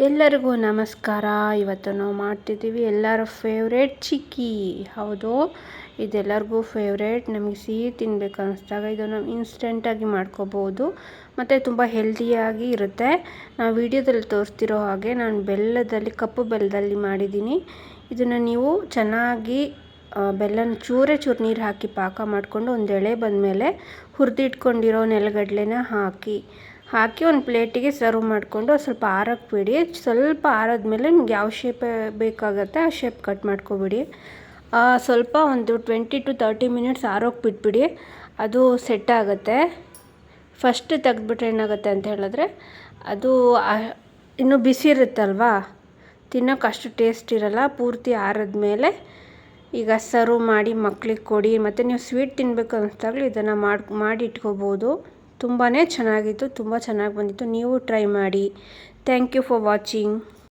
ಎಲ್ಲರಿಗೂ ನಮಸ್ಕಾರ. ಇವತ್ತು ನಾವು ಮಾಡ್ತಿದ್ದೀವಿ ಎಲ್ಲರ ಫೇವ್ರೇಟ್ ಚಿಕ್ಕಿ. ಹೌದು, ಇದೆಲ್ಲರಿಗೂ ಫೇವ್ರೇಟ್. ನಮಗೆ ಸಿಹಿ ತಿನ್ನಬೇಕು ಅನ್ನಿಸ್ದಾಗ ಇದು ನಾವು ಇನ್ಸ್ಟೆಂಟಾಗಿ ಮಾಡ್ಕೋಬೋದು ಮತ್ತು ತುಂಬ ಹೆಲ್ದಿಯಾಗಿ ಇರುತ್ತೆ. ನಾವು ವಿಡಿಯೋದಲ್ಲಿ ತೋರಿಸ್ತಿರೋ ಹಾಗೆ ನಾನು ಕಪ್ಪು ಬೆಲ್ಲದಲ್ಲಿ ಮಾಡಿದ್ದೀನಿ. ಇದನ್ನು ನೀವು ಚೆನ್ನಾಗಿ ಬೆಲ್ಲನ ಚೂರು ನೀರು ಹಾಕಿ ಪಾಕ ಮಾಡಿಕೊಂಡು ಒಂದು ಎಳೆ ಬಂದಮೇಲೆ ಹುರಿದಿಟ್ಕೊಂಡಿರೋ ನೆಲಗಡಲೆನ ಹಾಕಿ ಒಂದು ಪ್ಲೇಟಿಗೆ ಸರ್ವ್ ಮಾಡಿಕೊಂಡು ಸ್ವಲ್ಪ ಆರಕ್ಕೆ ಬಿಡಿ. ಸ್ವಲ್ಪ ಆರಿದ್ಮೇಲೆ ನಿಮ್ಗೆ ಯಾವ ಶೇಪ್ ಬೇಕಾಗುತ್ತೆ ಆ ಶೇಪ್ ಕಟ್ ಮಾಡ್ಕೊಬಿಡಿ. ಸ್ವಲ್ಪ ಒಂದು 20 to 30 ಮಿನಿಟ್ಸ್ ಆರೋಕ್ಕೆ ಬಿಟ್ಬಿಡಿ. ಅದು ಸೆಟ್ ಆಗುತ್ತೆ. ಫಸ್ಟ್ ತೆಗೆದ್ಬಿಟ್ರೆ ಏನಾಗುತ್ತೆ ಅಂತ ಹೇಳಿದ್ರೆ ಅದು ಇನ್ನೂ ಬಿಸಿ ಇರುತ್ತಲ್ವಾ, ತಿನ್ನೋಕೆ ಅಷ್ಟು ಟೇಸ್ಟ್ ಇರಲ್ಲ. ಪೂರ್ತಿ ಆರಿದ್ಮೇಲೆ ಈಗ ಸರ್ವ್ ಮಾಡಿ ಮಕ್ಳಿಗೆ ಕೊಡಿ. ಮತ್ತು ನೀವು ಸ್ವೀಟ್ ತಿನ್ನಬೇಕು ಅನ್ನಿಸ್ದಾಗಲೂ ಇದನ್ನು ಮಾಡಿ ಇಟ್ಕೋಬೋದು. ತುಂಬಾ ಚೆನ್ನಾಗಿತ್ತು, ತುಂಬ ಚೆನ್ನಾಗಿ ಬಂದಿತ್ತು. ನೀವು ಟ್ರೈ ಮಾಡಿ. Thank you for watching.